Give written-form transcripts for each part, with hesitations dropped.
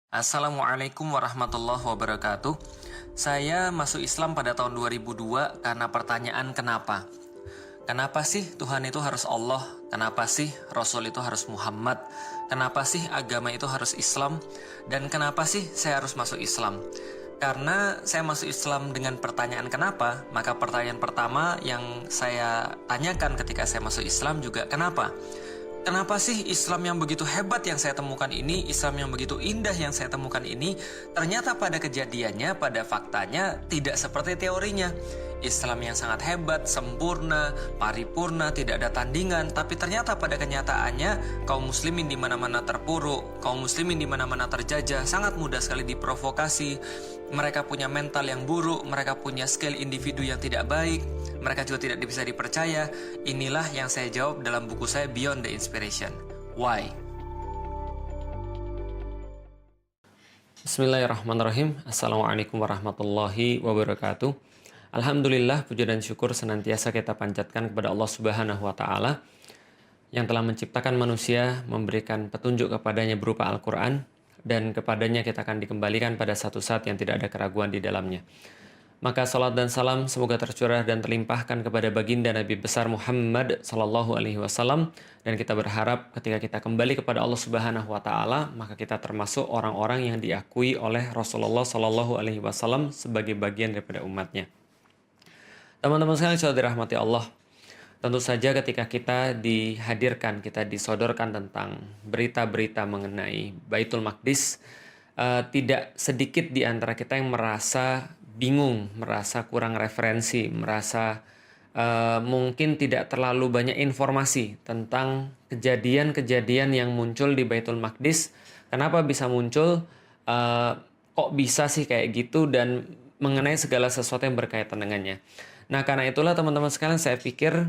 Assalamualaikum warahmatullahi wabarakatuh. Saya masuk Islam pada tahun 2002 karena pertanyaan kenapa. Kenapa sih Tuhan itu harus Allah? Kenapa sih Rasul itu harus Muhammad? Kenapa sih agama itu harus Islam? Dan kenapa sih saya harus masuk Islam? Karena saya masuk Islam dengan pertanyaan kenapa, maka pertanyaan pertama yang saya tanyakan ketika saya masuk Islam juga kenapa? Kenapa sih Islam yang begitu hebat yang saya temukan ini, Islam yang begitu indah yang saya temukan ini, ternyata pada kejadiannya, pada faktanya tidak seperti teorinya. Islam yang sangat hebat, sempurna, paripurna, tidak ada tandingan, tapi ternyata pada kenyataannya kaum muslimin di mana-mana terpuruk, kaum muslimin di mana-mana terjajah, sangat mudah sekali diprovokasi. Mereka punya mental yang buruk, mereka punya skill individu yang tidak baik, mereka juga tidak bisa dipercaya. Inilah yang saya jawab dalam buku saya Beyond the Inspiration. Why? Bismillahirrahmanirrahim. Assalamualaikum warahmatullahi wabarakatuh. Alhamdulillah, puja dan syukur senantiasa kita panjatkan kepada Allah Subhanahu wa Ta'ala yang telah menciptakan manusia, memberikan petunjuk kepadanya berupa Al-Quran, dan kepadanya kita akan dikembalikan pada satu saat yang tidak ada keraguan di dalamnya. Maka salat dan salam semoga tercurah dan terlimpahkan kepada baginda Nabi besar Muhammad sallallahu alaihi wasallam, dan kita berharap ketika kita kembali kepada Allah Subhanahu wa Ta'ala, maka kita termasuk orang-orang yang diakui oleh Rasulullah sallallahu alaihi wasallam sebagai bagian daripada umatnya. Teman-teman sekalian sudah dirahmati Allah, tentu saja ketika kita dihadirkan, kita disodorkan tentang berita-berita mengenai Baitul Maqdis, tidak sedikit di antara kita yang merasa bingung, merasa kurang referensi, merasa mungkin tidak terlalu banyak informasi tentang kejadian-kejadian yang muncul di Baitul Maqdis. Kenapa bisa muncul, kok bisa sih kayak gitu, dan mengenai segala sesuatu yang berkaitan dengannya. Nah, karena itulah teman-teman sekalian, saya pikir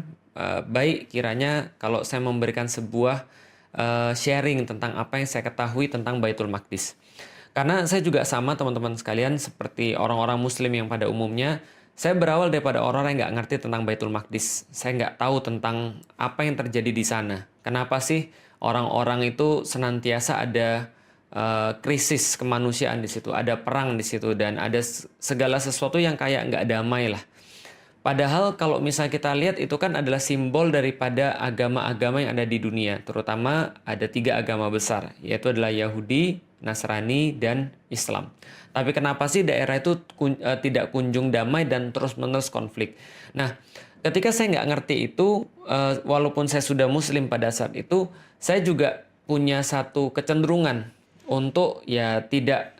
baik kiranya kalau saya memberikan sebuah sharing tentang apa yang saya ketahui tentang Baitul Maqdis. Karena saya juga sama teman-teman sekalian seperti orang-orang muslim yang pada umumnya, saya berawal daripada orang yang nggak ngerti tentang Baitul Maqdis. Saya nggak tahu tentang apa yang terjadi di sana. Kenapa sih orang-orang itu senantiasa ada krisis kemanusiaan di situ, ada perang di situ, dan ada segala sesuatu yang kayak nggak damai lah. Padahal kalau misalnya kita lihat, itu kan adalah simbol daripada agama-agama yang ada di dunia. Terutama ada 3 agama besar, yaitu adalah Yahudi, Nasrani, dan Islam. Tapi kenapa sih daerah itu tidak kunjung damai dan terus-menerus konflik? Nah, ketika saya nggak ngerti itu, walaupun saya sudah muslim pada saat itu, saya juga punya satu kecenderungan untuk ya tidak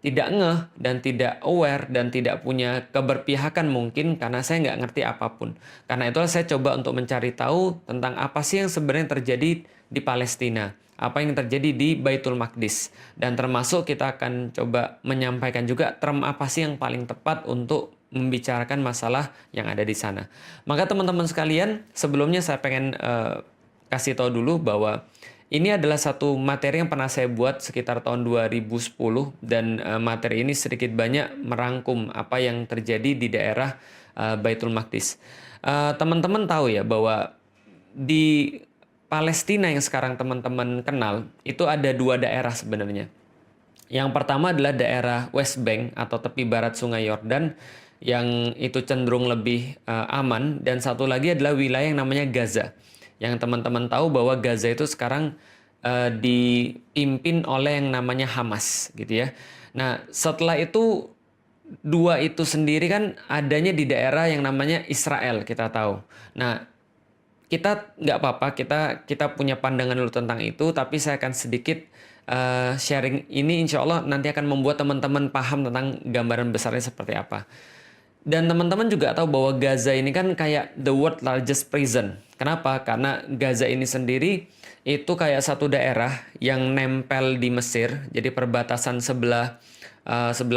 ngeh dan tidak aware dan tidak punya keberpihakan mungkin karena saya nggak ngerti apapun. Karena itulah saya coba untuk mencari tahu tentang apa sih yang sebenarnya terjadi di Palestina, apa yang terjadi di Baitul Maqdis, dan termasuk kita akan coba menyampaikan juga term apa sih yang paling tepat untuk membicarakan masalah yang ada di sana. Maka teman-teman sekalian, sebelumnya saya pengen kasih tahu dulu bahwa ini adalah satu materi yang pernah saya buat sekitar tahun 2010, dan materi ini sedikit banyak merangkum apa yang terjadi di daerah Baitul Maqdis. Teman-teman tahu ya bahwa di Palestina yang sekarang teman-teman kenal, itu ada 2 daerah sebenarnya. Yang pertama adalah daerah West Bank atau tepi barat Sungai Yordan, yang itu cenderung lebih aman, dan satu lagi adalah wilayah yang namanya Gaza. Yang teman-teman tahu bahwa Gaza itu sekarang dipimpin oleh yang namanya Hamas, gitu ya. Nah, setelah itu 2 itu sendiri kan adanya di daerah yang namanya Israel, kita tahu. Nah, kita nggak apa-apa, kita punya pandangan dulu tentang itu, tapi saya akan sedikit sharing ini, insya Allah nanti akan membuat teman-teman paham tentang gambaran besarnya seperti apa. Dan teman-teman juga tahu bahwa Gaza ini kan kayak the world largest prison. Kenapa? Karena Gaza ini sendiri itu kayak satu daerah yang nempel di Mesir. Jadi perbatasan sebelah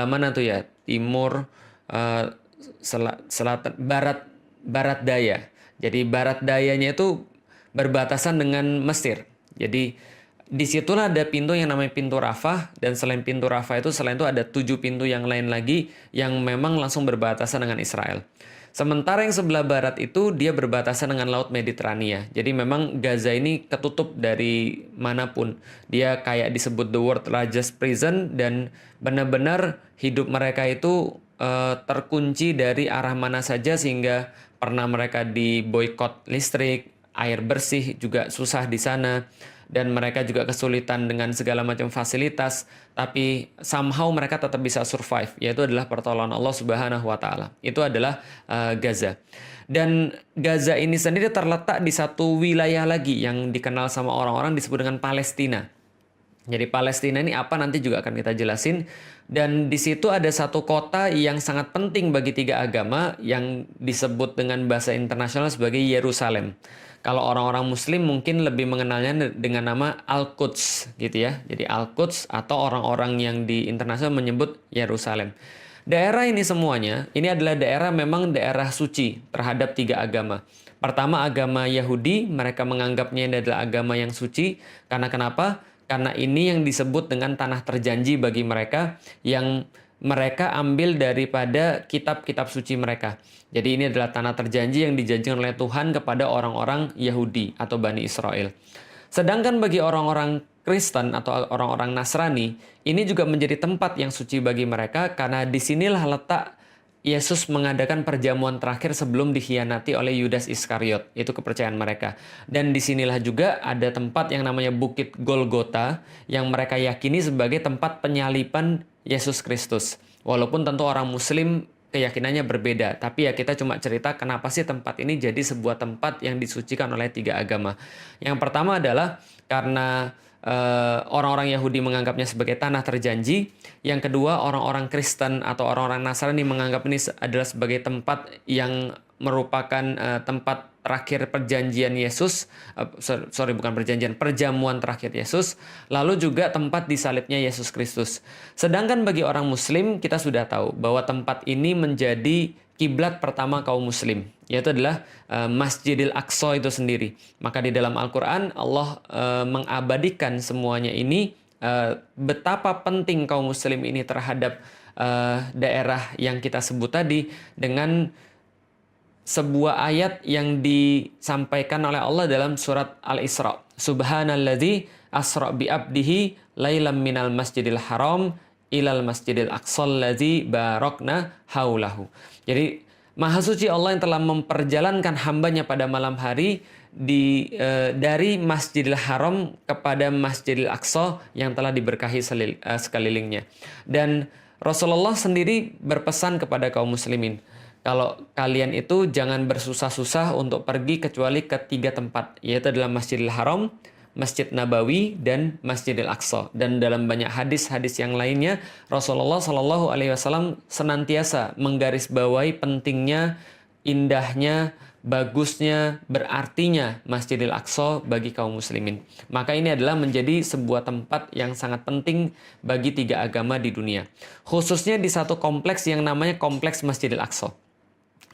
mana tuh ya? Timur, selatan, barat daya. Jadi barat dayanya itu berbatasan dengan Mesir. Jadi disitulah ada pintu yang namanya pintu Rafah, dan selain pintu Rafah itu, selain itu ada 7 pintu yang lain lagi yang memang langsung berbatasan dengan Israel. Sementara yang sebelah barat itu dia berbatasan dengan Laut Mediterania. Jadi memang Gaza ini ketutup dari manapun. Dia kayak disebut the world largest prison dan benar-benar hidup mereka itu terkunci dari arah mana saja sehingga pernah mereka diboikot listrik, air bersih juga susah di sana. Dan mereka juga kesulitan dengan segala macam fasilitas, tapi somehow mereka tetap bisa survive, yaitu adalah pertolongan Allah Subhanahu wa Ta'ala. Itu adalah Gaza. Dan Gaza ini sendiri terletak di satu wilayah lagi yang dikenal sama orang-orang disebut dengan Palestina. Jadi Palestina ini apa nanti juga akan kita jelasin. Dan di situ ada satu kota yang sangat penting bagi tiga agama yang disebut dengan bahasa internasional sebagai Yerusalem. Kalau orang-orang Muslim mungkin lebih mengenalnya dengan nama Al-Quds gitu ya. Jadi Al-Quds atau orang-orang yang di internasional menyebut Yerusalem. Daerah ini semuanya, ini adalah daerah memang daerah suci terhadap tiga agama. Pertama agama Yahudi, mereka menganggapnya ini adalah agama yang suci. Karena kenapa? Karena ini yang disebut dengan tanah terjanji bagi mereka yang mereka ambil daripada kitab-kitab suci mereka. Jadi ini adalah tanah terjanji yang dijanjikan oleh Tuhan kepada orang-orang Yahudi atau Bani Israel. Sedangkan bagi orang-orang Kristen atau orang-orang Nasrani, ini juga menjadi tempat yang suci bagi mereka karena disinilah letak Yesus mengadakan perjamuan terakhir sebelum dikhianati oleh Yudas Iskariot. Itu kepercayaan mereka. Dan disinilah juga ada tempat yang namanya Bukit Golgota yang mereka yakini sebagai tempat penyaliban Yesus Kristus. Walaupun tentu orang Muslim keyakinannya berbeda. Tapi ya kita cuma cerita kenapa sih tempat ini jadi sebuah tempat yang disucikan oleh tiga agama. Yang pertama adalah karena orang-orang Yahudi menganggapnya sebagai tanah terjanji. Yang kedua, orang-orang Kristen atau orang-orang Nasrani menganggap ini adalah sebagai tempat yang merupakan tempat terakhir perjanjian Yesus. Perjamuan terakhir Yesus. Lalu juga tempat disalibnya Yesus Kristus. Sedangkan bagi orang Muslim, kita sudah tahu bahwa tempat ini menjadi kiblat pertama kaum Muslim, yaitu adalah Masjidil Aqsa itu sendiri. Maka di dalam Al-Quran Allah mengabadikan semuanya ini, betapa penting kaum Muslim ini terhadap daerah yang kita sebut tadi dengan sebuah ayat yang disampaikan oleh Allah dalam surat Al-Isra. Subhanalladzi asra bi abdihi lailam minal masjidil haram ilal masjidil aqsal ladzi barakna haulahu. Jadi Maha Suci Allah yang telah memperjalankan hambanya pada malam hari dari Masjidil Haram kepada Masjidil Aqsa yang telah diberkahi sekelilingnya. Dan Rasulullah sendiri berpesan kepada kaum muslimin, kalau kalian itu jangan bersusah-susah untuk pergi kecuali ke tiga tempat, yaitu adalah Masjidil Haram, Masjid Nabawi, dan Masjidil Aqsa. Dan dalam banyak hadis-hadis yang lainnya, Rasulullah Shallallahu Alaihi Wasallam senantiasa menggarisbawahi pentingnya, indahnya, bagusnya, berartinya Masjidil Aqsa bagi kaum muslimin. Maka ini adalah menjadi sebuah tempat yang sangat penting bagi tiga agama di dunia. Khususnya di satu kompleks yang namanya Kompleks Masjidil Aqsa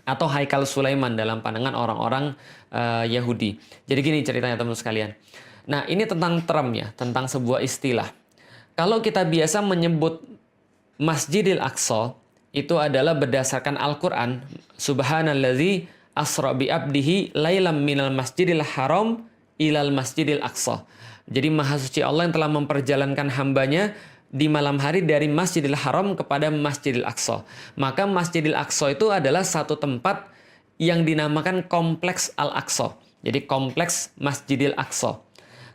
atau Haikal Sulaiman dalam pandangan orang-orang Yahudi. Jadi gini ceritanya teman-teman sekalian. Nah, ini tentang term ya, tentang sebuah istilah. Kalau kita biasa menyebut Masjidil Aqsa, itu adalah berdasarkan Al-Quran. Subhanalladzi asra bi abdihi lailam minal masjidil haram ilal masjidil aqsa. Jadi Maha Suci Allah yang telah memperjalankan hambanya di malam hari dari Masjidil Haram kepada Masjidil Aqsa. Maka Masjidil Aqsa itu adalah satu tempat yang dinamakan Kompleks Al-Aqsa. Jadi Kompleks Masjidil Aqsa.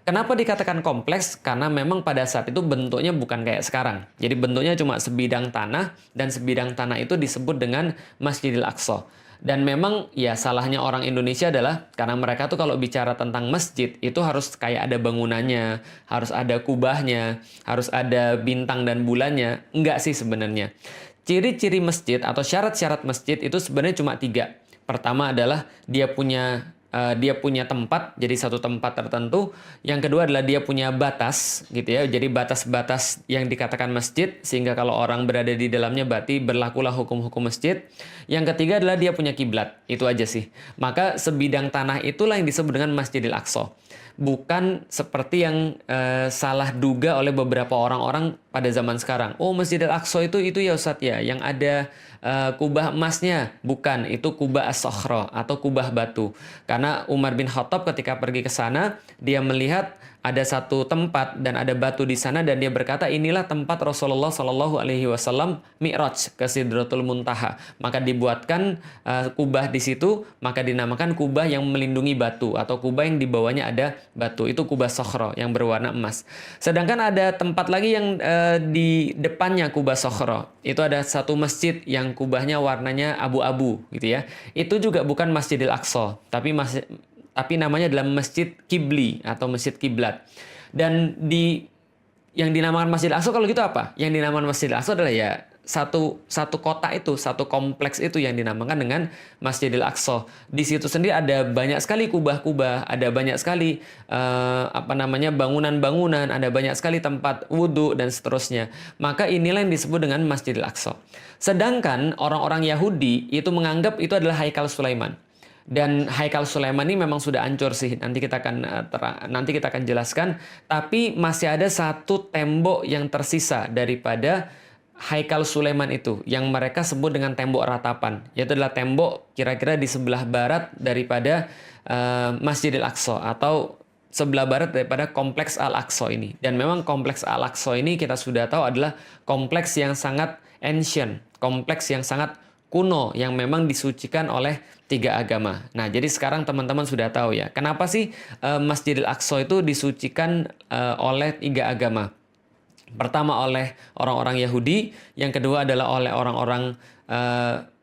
Kenapa dikatakan kompleks? Karena memang pada saat itu bentuknya bukan kayak sekarang. Jadi bentuknya cuma sebidang tanah, dan sebidang tanah itu disebut dengan Masjidil Aqsa. Dan memang ya salahnya orang Indonesia adalah karena mereka tuh kalau bicara tentang masjid itu harus kayak ada bangunannya, harus ada kubahnya, harus ada bintang dan bulannya. Enggak sih sebenarnya. Ciri-ciri masjid atau syarat-syarat masjid itu sebenarnya cuma 3. Pertama adalah dia punya tempat, jadi satu tempat tertentu. Yang kedua adalah dia punya batas, gitu ya. Jadi batas-batas yang dikatakan masjid, sehingga kalau orang berada di dalamnya berarti berlakulah hukum-hukum masjid. Yang ketiga adalah dia punya kiblat, itu aja sih. Maka sebidang tanah itulah yang disebut dengan Masjidil Aqsa. bukan seperti yang salah duga oleh beberapa orang-orang pada zaman sekarang. Oh, Masjidil Aqsa itu ya Ustadz ya, yang ada kubah emasnya. Bukan, itu kubah as-sokhra atau kubah batu. Karena Umar bin Khattab ketika pergi ke sana, dia melihat ada satu tempat dan ada batu di sana dan dia berkata inilah tempat Rasulullah Shallallahu Alaihi Wasallam Mi'raj ke Sidratul Muntaha. Maka dibuatkan kubah di situ, maka dinamakan kubah yang melindungi batu atau kubah yang di bawahnya ada batu. Itu kubah sokhro yang berwarna emas. Sedangkan ada tempat lagi yang di depannya kubah sokhro. Itu ada satu masjid yang kubahnya warnanya abu-abu gitu ya. Itu juga bukan Masjidil Aqsa, tapi namanya adalah Masjid Kibli atau Masjid Kiblat. Dan yang dinamakan Masjid Al-Aqsa kalau gitu apa? Yang dinamakan Masjid Al-Aqsa adalah ya satu kota itu, satu kompleks itu yang dinamakan dengan Masjidil Aqsa. Di situ sendiri ada banyak sekali kubah-kubah, ada banyak sekali bangunan-bangunan, ada banyak sekali tempat wudhu dan seterusnya. Maka inilah yang disebut dengan Masjidil Aqsa. Sedangkan orang-orang Yahudi itu menganggap itu adalah Haikal Sulaiman. Dan Haikal Sulaiman ini memang sudah hancur sih. Nanti kita akan jelaskan. Tapi masih ada satu tembok yang tersisa daripada Haikal Sulaiman itu, yang mereka sebut dengan tembok ratapan. Yaitu adalah tembok kira-kira di sebelah barat daripada Masjidil Aqsa atau sebelah barat daripada kompleks Al-Aqsa ini. Dan memang kompleks Al-Aqsa ini kita sudah tahu adalah kompleks yang sangat ancient, kompleks yang sangat kuno yang memang disucikan oleh 3 agama. Nah, jadi sekarang teman-teman sudah tahu ya, kenapa sih Masjidil Aqsa itu disucikan oleh 3 agama. Pertama oleh orang-orang Yahudi, yang kedua adalah oleh orang-orang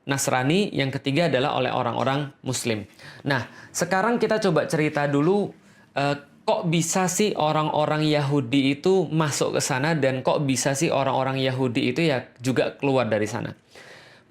Nasrani, yang ketiga adalah oleh orang-orang Muslim. Nah, sekarang kita coba cerita dulu kok bisa sih orang-orang Yahudi itu masuk ke sana dan kok bisa sih orang-orang Yahudi itu ya juga keluar dari sana.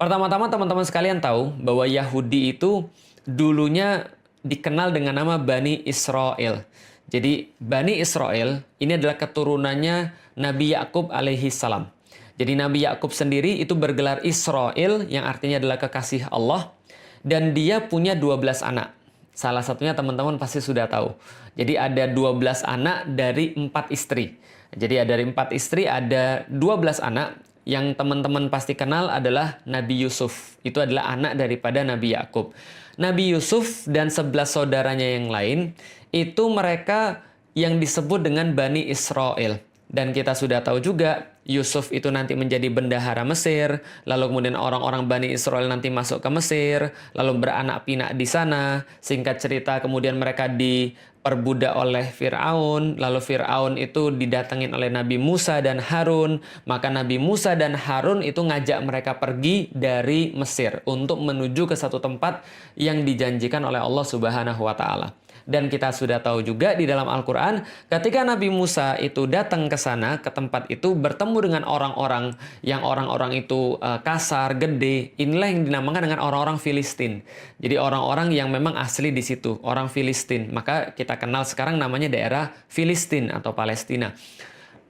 Pertama-tama teman-teman sekalian tahu bahwa Yahudi itu dulunya dikenal dengan nama Bani Israel. Jadi Bani Israel ini adalah keturunannya Nabi Yakub alaihi salam. Jadi Nabi Yakub sendiri itu bergelar Israel yang artinya adalah kekasih Allah. Dan dia punya 12 anak. Salah satunya teman-teman pasti sudah tahu. Jadi ada 12 anak dari 4 istri. Jadi dari 4 istri ada 12 anak. Yang teman-teman pasti kenal adalah Nabi Yusuf. Itu adalah anak daripada Nabi Yakub. Nabi Yusuf dan 11 saudaranya yang lain, itu mereka yang disebut dengan Bani Israel. Dan kita sudah tahu juga, Yusuf itu nanti menjadi bendahara Mesir, lalu kemudian orang-orang Bani Israel nanti masuk ke Mesir, lalu beranak pinak di sana. Singkat cerita kemudian mereka diperbudak oleh Fir'aun, lalu Fir'aun itu didatengin oleh Nabi Musa dan Harun. Maka Nabi Musa dan Harun itu ngajak mereka pergi dari Mesir untuk menuju ke satu tempat yang dijanjikan oleh Allah Subhanahu wa Ta'ala. Dan kita sudah tahu juga di dalam Al-Quran, ketika Nabi Musa itu datang ke sana, ke tempat itu, bertemu dengan orang-orang yang orang-orang itu kasar, gede. Inilah yang dinamakan dengan orang-orang Filistin. Jadi orang-orang yang memang asli di situ, orang Filistin. Maka kita kenal sekarang namanya daerah Filistin atau Palestina.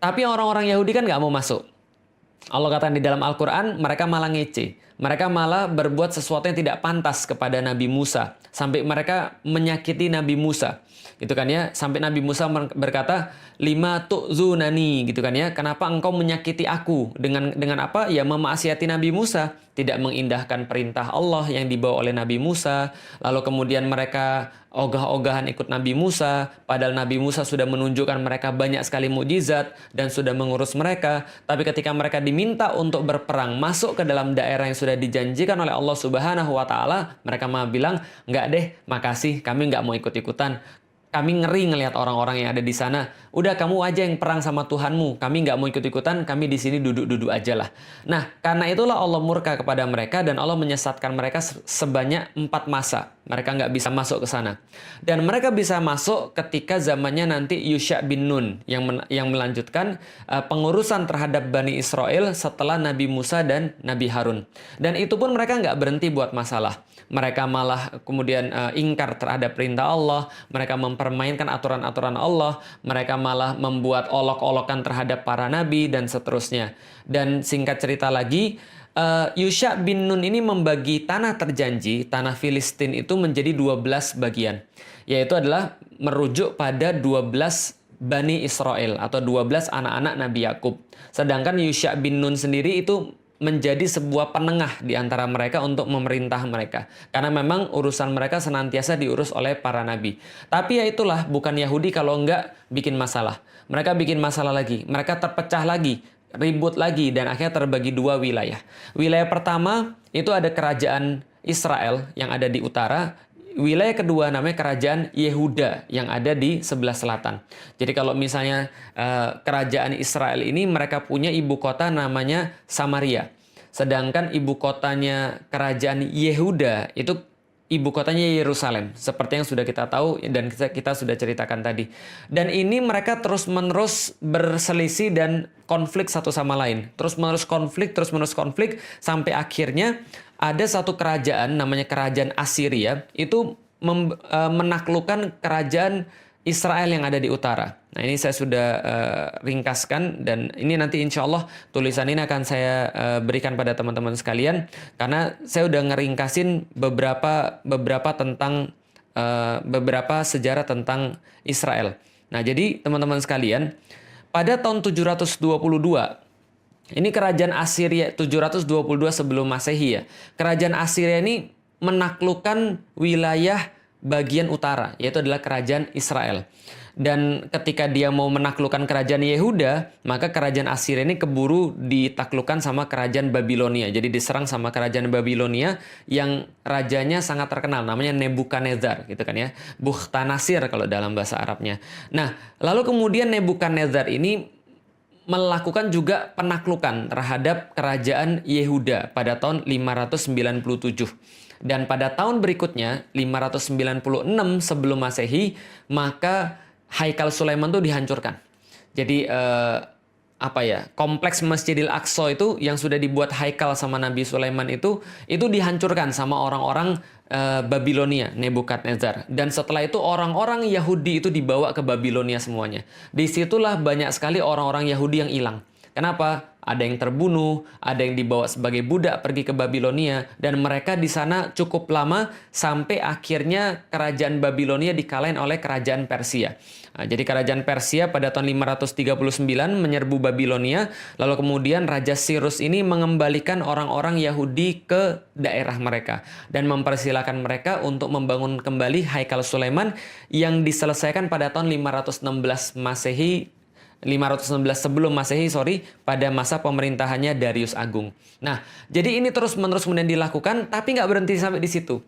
Tapi orang-orang Yahudi kan nggak mau masuk. Allah katakan di dalam Al-Quran, mereka malah ngece. Mereka malah berbuat sesuatu yang tidak pantas kepada Nabi Musa. Sampai mereka menyakiti Nabi Musa. Gitu kan ya. Sampai Nabi Musa berkata, "Lima tu'zunani," gitu kan ya. Kenapa engkau menyakiti aku? Dengan apa? Ya memaksiati Nabi Musa. Tidak mengindahkan perintah Allah yang dibawa oleh Nabi Musa. Lalu kemudian mereka ogah-ogahan ikut Nabi Musa. Padahal Nabi Musa sudah menunjukkan mereka banyak sekali mukjizat dan sudah mengurus mereka. Tapi ketika mereka diminta untuk berperang, masuk ke dalam daerah yang sudah dijanjikan oleh Allah Subhanahu wa Ta'ala, mereka malah bilang, "Enggak deh, makasih, kami enggak mau ikut-ikutan. Kami ngeri ngelihat orang-orang yang ada di sana. Udah kamu aja yang perang sama Tuhanmu. Kami nggak mau ikut-ikutan, kami di sini duduk-duduk aja lah." Nah, karena itulah Allah murka kepada mereka dan Allah menyesatkan mereka sebanyak 4 masa. Mereka nggak bisa masuk ke sana. Dan mereka bisa masuk ketika zamannya nanti Yusha bin Nun yang melanjutkan pengurusan terhadap Bani Israel setelah Nabi Musa dan Nabi Harun. Dan itu pun mereka nggak berhenti buat masalah. Mereka malah kemudian ingkar terhadap perintah Allah. Mereka mempermainkan aturan-aturan Allah. Mereka malah membuat olok-olokan terhadap para nabi dan seterusnya. Dan singkat cerita lagi, Yusha bin Nun ini membagi tanah terjanji, tanah Filistin itu menjadi 12 bagian. yaitu adalah merujuk pada 12 Bani Israel atau 12 anak-anak Nabi Yakub. Sedangkan Yusha bin Nun sendiri itu menjadi sebuah penengah di antara mereka untuk memerintah mereka. Karena memang urusan mereka senantiasa diurus oleh para nabi. Tapi ya itulah, bukan Yahudi kalau enggak bikin masalah. Mereka bikin masalah lagi, mereka terpecah lagi, ribut lagi, dan akhirnya terbagi dua wilayah. Wilayah pertama itu ada kerajaan Israel yang ada di utara. Wilayah kedua namanya kerajaan Yehuda yang ada di sebelah selatan. Jadi kalau misalnya kerajaan Israel ini mereka punya ibu kota namanya Samaria. Sedangkan ibu kotanya kerajaan Yehuda itu ibu kotanya Yerusalem. Seperti yang sudah kita tahu dan kita sudah ceritakan tadi. Dan ini mereka terus-menerus berselisih dan konflik satu sama lain. Terus-menerus konflik sampai akhirnya ada satu kerajaan namanya kerajaan Assyria itu menaklukkan kerajaan Israel yang ada di utara. Nah, ini saya sudah ringkaskan dan ini nanti insya Allah tulisan ini akan saya berikan pada teman-teman sekalian karena saya udah ngeringkasin beberapa tentang beberapa sejarah tentang Israel. Nah, jadi teman-teman sekalian, pada tahun 722 ini kerajaan Assyria 722 sebelum Masehi ya. Kerajaan Assyria ini menaklukkan wilayah bagian utara, yaitu adalah kerajaan Israel. Dan ketika dia mau menaklukkan kerajaan Yehuda, maka kerajaan Assyria ini keburu ditaklukkan sama kerajaan Babilonia. Jadi diserang sama kerajaan Babilonia yang rajanya sangat terkenal, namanya Nebukadnezar gitu kan ya. Bukhtanasir kalau dalam bahasa Arabnya. Nah, lalu kemudian Nebukadnezar ini melakukan juga penaklukan terhadap kerajaan Yehuda pada tahun 597. Dan pada tahun berikutnya, 596 sebelum Masehi, maka Haikal Sulaiman itu dihancurkan. Jadi kompleks Masjidil Aqsa itu yang sudah dibuat haikal sama Nabi Sulaiman itu dihancurkan sama orang-orang Babilonia, Nebukadnezar. Dan setelah itu orang-orang Yahudi itu dibawa ke Babilonia semuanya. Disitulah banyak sekali orang-orang Yahudi yang hilang. Kenapa? Ada yang terbunuh, ada yang dibawa sebagai budak pergi ke Babilonia, dan mereka di sana cukup lama sampai akhirnya kerajaan Babilonia dikalahin oleh kerajaan Persia. Nah, jadi kerajaan Persia pada tahun 539 menyerbu Babilonia, lalu kemudian Raja Cyrus ini mengembalikan orang-orang Yahudi ke daerah mereka dan mempersilahkan mereka untuk membangun kembali Haikal Sulaiman yang diselesaikan pada tahun 516 sebelum Masehi, pada masa pemerintahannya Darius Agung. Nah, jadi ini terus-menerus kemudian dilakukan, tapi nggak berhenti sampai di situ.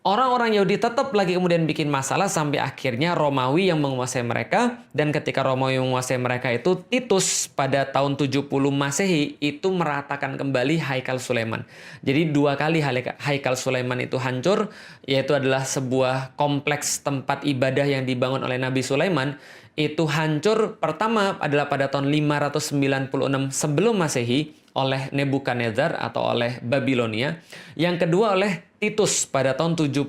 Orang-orang Yahudi tetap lagi kemudian bikin masalah sampai akhirnya Romawi yang menguasai mereka, dan ketika Romawi menguasai mereka itu Titus pada tahun 70 Masehi itu meratakan kembali Haikal Sulaiman. Jadi 2 kali Haikal Sulaiman itu hancur, yaitu adalah sebuah kompleks tempat ibadah yang dibangun oleh Nabi Sulaiman. Itu hancur pertama adalah pada tahun 596 sebelum Masehi oleh Nebukadnezar atau oleh Babilonia. Yang kedua oleh Titus pada tahun 70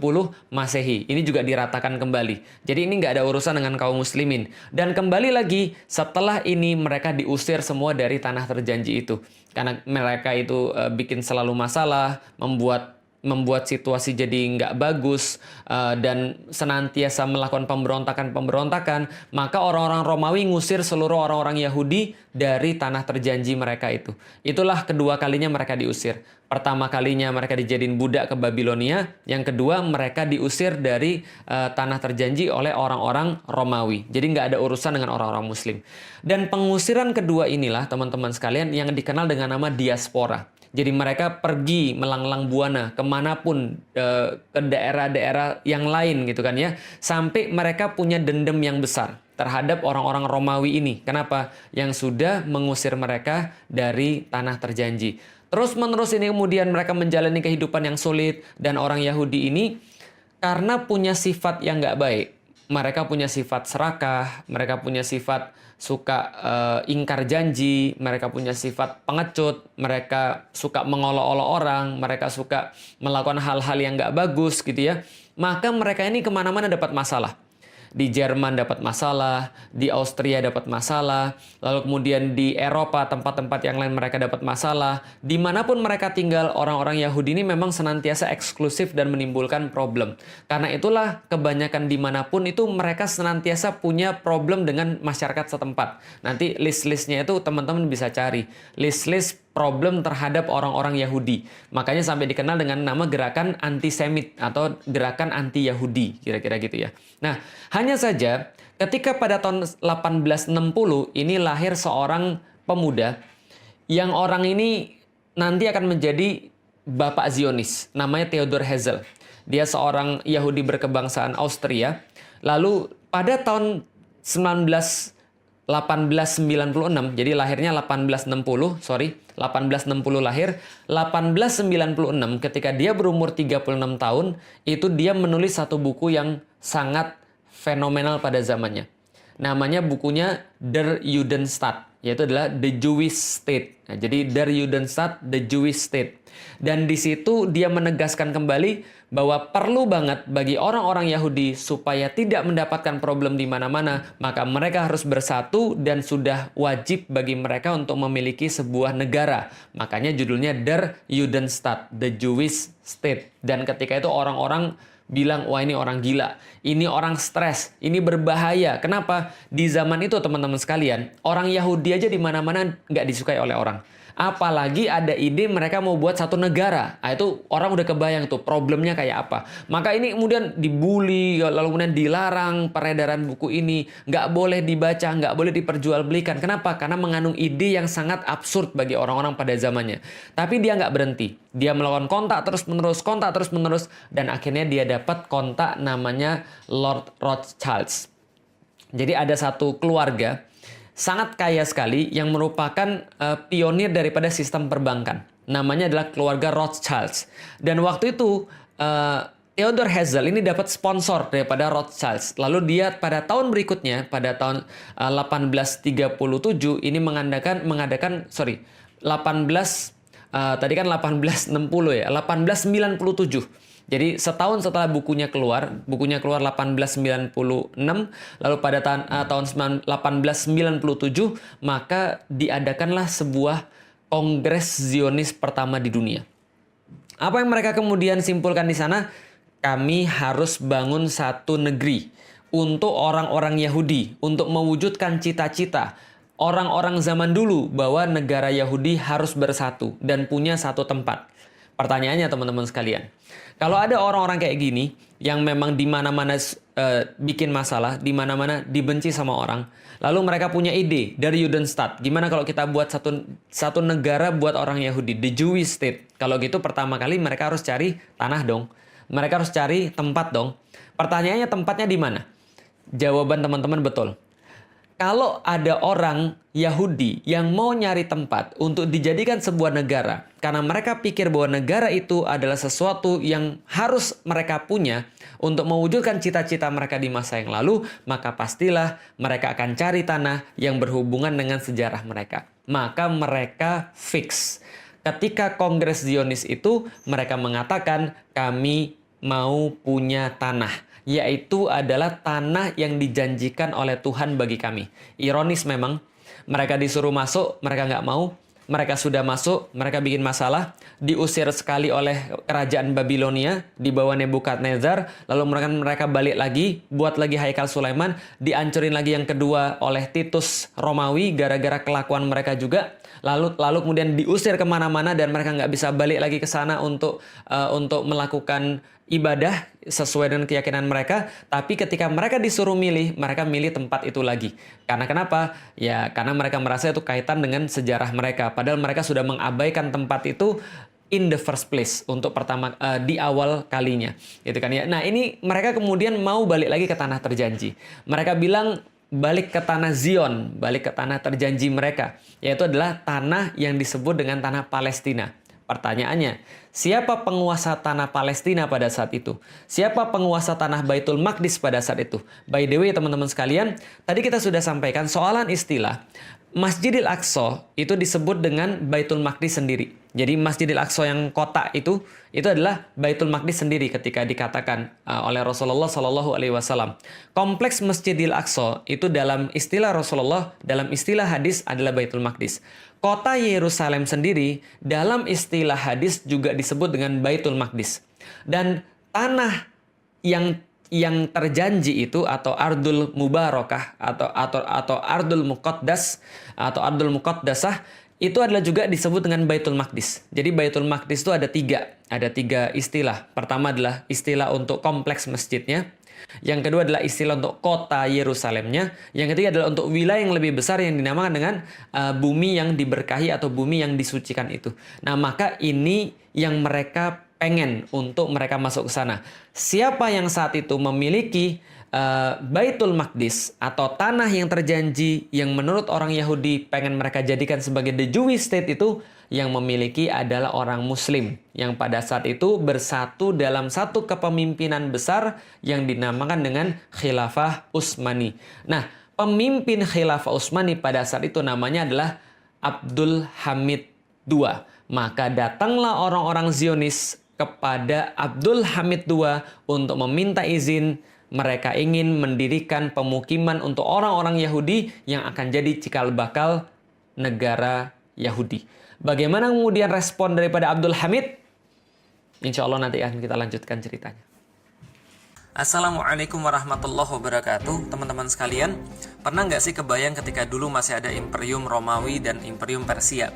Masehi. Ini juga diratakan kembali. Jadi ini nggak ada urusan dengan kaum muslimin. Dan kembali lagi setelah ini mereka diusir semua dari tanah terjanji itu. Karena mereka itu bikin selalu masalah, membuat situasi jadi nggak bagus, dan senantiasa melakukan pemberontakan, maka orang-orang Romawi ngusir seluruh orang-orang Yahudi dari tanah terjanji mereka itu. Itulah kedua kalinya mereka diusir. Pertama kalinya mereka dijadiin budak ke Babilonia, yang kedua mereka diusir dari tanah terjanji oleh orang-orang Romawi. Jadi nggak ada urusan dengan orang-orang Muslim. Dan pengusiran kedua inilah teman-teman sekalian yang dikenal dengan nama diaspora. Jadi mereka pergi melanglang buana kemanapun, ke daerah-daerah yang lain gitu kan ya. Sampai mereka punya dendam yang besar terhadap orang-orang Romawi ini. Kenapa? Yang sudah mengusir mereka dari tanah terjanji. Terus-menerus ini kemudian mereka menjalani kehidupan yang sulit. Dan orang Yahudi ini karena punya sifat yang nggak baik. Mereka punya sifat serakah, mereka punya sifat suka ingkar janji, mereka punya sifat pengecut, mereka suka mengolok-olok orang, mereka suka melakukan hal-hal yang nggak bagus gitu ya. Maka mereka ini kemana-mana dapat masalah. Di Jerman dapat masalah, di Austria dapat masalah, lalu kemudian di Eropa tempat-tempat yang lain mereka dapat masalah. Dimanapun mereka tinggal, orang-orang Yahudi ini memang senantiasa eksklusif dan menimbulkan problem. Karena itulah kebanyakan dimanapun itu mereka senantiasa punya problem dengan masyarakat setempat. Nanti list-listnya itu teman-teman bisa cari. List-list problem terhadap orang-orang Yahudi. Makanya sampai dikenal dengan nama gerakan antisemit atau gerakan anti-Yahudi, kira-kira gitu ya. Nah, hanya saja ketika pada tahun 1860 ini lahir seorang pemuda yang orang ini nanti akan menjadi bapak Zionis, namanya Theodor Herzl. Dia seorang Yahudi berkebangsaan Austria. Lalu pada tahun 1896, jadi lahirnya 1860 lahir, 1896 ketika dia berumur 36 tahun, itu dia menulis satu buku yang sangat fenomenal pada zamannya. Namanya bukunya Der Judenstaat, yaitu adalah The Jewish State. Nah, jadi Der Judenstaat, The Jewish State. Dan di situ dia menegaskan kembali bahwa perlu banget bagi orang-orang Yahudi supaya tidak mendapatkan problem di mana-mana, maka mereka harus bersatu dan sudah wajib bagi mereka untuk memiliki sebuah negara. Makanya judulnya Der Judenstaat, The Jewish State. Dan ketika itu orang-orang bilang, wah ini orang gila, ini orang stres, ini berbahaya. Kenapa? Di zaman itu teman-teman sekalian, orang Yahudi aja di mana-mana nggak disukai oleh orang. Apalagi ada ide mereka mau buat satu negara. Nah, itu orang udah kebayang tuh problemnya kayak apa. Maka ini kemudian dibully, lalu kemudian dilarang peredaran buku ini. Nggak boleh dibaca, nggak boleh diperjualbelikan. Kenapa? Karena mengandung ide yang sangat absurd bagi orang-orang pada zamannya. Tapi dia nggak berhenti. Dia melakukan kontak terus-menerus. Dan akhirnya dia dapat kontak namanya Lord Rothschild. Jadi ada satu keluarga sangat kaya sekali yang merupakan pionir daripada sistem perbankan. Namanya adalah keluarga Rothschild. Dan waktu itu Theodor Herzl ini dapat sponsor daripada Rothschild. Lalu dia pada tahun berikutnya, pada tahun 1837 ini mengadakan tadi kan 1860 ya, 1897. Jadi setahun setelah bukunya keluar 1896, lalu pada tahun 1897 maka diadakanlah sebuah Kongres Zionis pertama di dunia. Apa yang mereka kemudian simpulkan di sana? Kami harus bangun satu negeri untuk orang-orang Yahudi, untuk mewujudkan cita-cita orang-orang zaman dulu bahwa negara Yahudi harus bersatu dan punya satu tempat. Pertanyaannya teman-teman sekalian, kalau ada orang-orang kayak gini yang memang di mana-mana bikin masalah, di mana-mana dibenci sama orang, lalu mereka punya ide dari Judenstaat, gimana kalau kita buat satu negara buat orang Yahudi, the Jewish State. Kalau gitu pertama kali mereka harus cari tanah dong, mereka harus cari tempat dong. Pertanyaannya tempatnya di mana? Jawaban teman-teman betul. Kalau ada orang Yahudi yang mau nyari tempat untuk dijadikan sebuah negara, karena mereka pikir bahwa negara itu adalah sesuatu yang harus mereka punya untuk mewujudkan cita-cita mereka di masa yang lalu, maka pastilah mereka akan cari tanah yang berhubungan dengan sejarah mereka. Maka mereka fix. Ketika Kongres Zionis itu, mereka mengatakan kami mau punya tanah. Yaitu adalah tanah yang dijanjikan oleh Tuhan bagi kami. Ironis memang, mereka disuruh masuk, mereka nggak mau. Mereka sudah masuk, mereka bikin masalah, diusir sekali oleh kerajaan Babilonia di bawah Nebukadnezar, lalu mereka balik lagi, buat lagi Haikal Sulaiman, dihancurin lagi yang kedua oleh Titus Romawi gara-gara kelakuan mereka juga. Lalu kemudian diusir kemana-mana dan mereka nggak bisa balik lagi ke sana untuk melakukan ibadah sesuai dengan keyakinan mereka. Tapi ketika mereka disuruh milih, mereka milih tempat itu lagi. Karena kenapa? Ya karena mereka merasa itu kaitan dengan sejarah mereka. Padahal mereka sudah mengabaikan tempat itu in the first place untuk di awal kalinya, gitu kan ya. Nah ini mereka kemudian mau balik lagi ke tanah terjanji. Mereka bilang balik ke tanah Zion, balik ke tanah terjanji mereka, yaitu adalah tanah yang disebut dengan tanah Palestina. Pertanyaannya, siapa penguasa tanah Palestina pada saat itu? Siapa penguasa tanah Baitul Maqdis pada saat itu? By the way, teman-teman sekalian, tadi kita sudah sampaikan soalan istilah. Masjidil Aqsa itu disebut dengan Baitul Maqdis sendiri. Jadi Masjidil Aqsa yang kota itu adalah Baitul Maqdis sendiri ketika dikatakan oleh Rasulullah Shallallahu Alaihi Wasallam. Kompleks Masjidil Aqsa itu dalam istilah Rasulullah, dalam istilah hadis adalah Baitul Maqdis. Kota Yerusalem sendiri dalam istilah hadis juga disebut dengan Baitul Maqdis. Dan tanah yang terjanji itu atau Ardul Mubarakah atau Ardul Muqaddas atau Ardul Muqaddasah itu adalah juga disebut dengan Baitul Maqdis. Jadi Baitul Maqdis itu ada tiga istilah. Pertama adalah istilah untuk kompleks masjidnya. Yang kedua adalah istilah untuk kota Yerusalemnya. Yang ketiga adalah untuk wilayah yang lebih besar yang dinamakan dengan bumi yang diberkahi atau bumi yang disucikan itu. Nah, maka ini yang mereka pengen untuk mereka masuk ke sana. Siapa yang saat itu memiliki Baitul Maqdis atau tanah yang terjanji yang menurut orang Yahudi pengen mereka jadikan sebagai the Jewish state itu, yang memiliki adalah orang Muslim yang pada saat itu bersatu dalam satu kepemimpinan besar yang dinamakan dengan Khilafah Utsmani. Nah, pemimpin Khilafah Utsmani pada saat itu namanya adalah Abdul Hamid II. Maka datanglah orang-orang Zionis kepada Abdul Hamid II untuk meminta izin. Mereka ingin mendirikan pemukiman untuk orang-orang Yahudi yang akan jadi cikal bakal negara Yahudi. Bagaimana kemudian respon daripada Abdul Hamid? Insya Allah nanti akan kita lanjutkan ceritanya. Assalamualaikum warahmatullahi wabarakatuh. Teman-teman sekalian, pernah nggak sih kebayang ketika dulu masih ada Imperium Romawi dan Imperium Persia?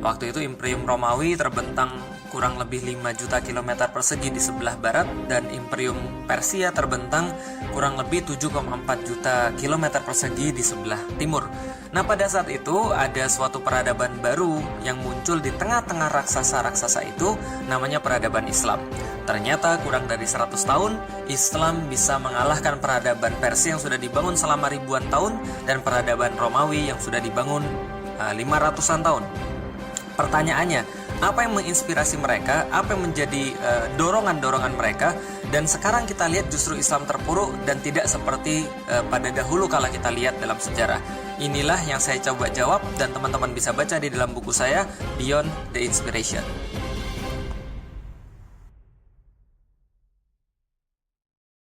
Waktu itu Imperium Romawi terbentang kurang lebih 5 juta kilometer persegi di sebelah barat, dan Imperium Persia terbentang kurang lebih 7,4 juta kilometer persegi di sebelah timur. Nah, pada saat itu ada suatu peradaban baru yang muncul di tengah-tengah raksasa-raksasa itu, namanya peradaban Islam. Ternyata kurang dari 100 tahun, Islam bisa mengalahkan peradaban Persia yang sudah dibangun selama ribuan tahun dan peradaban Romawi yang sudah dibangun 500-an tahun. Pertanyaannya, apa yang menginspirasi mereka? Apa yang menjadi dorongan-dorongan mereka? Dan sekarang kita lihat justru Islam terpuruk dan tidak seperti pada dahulu kala kita lihat dalam sejarah. Inilah yang saya coba jawab dan teman-teman bisa baca di dalam buku saya, Beyond the Inspiration.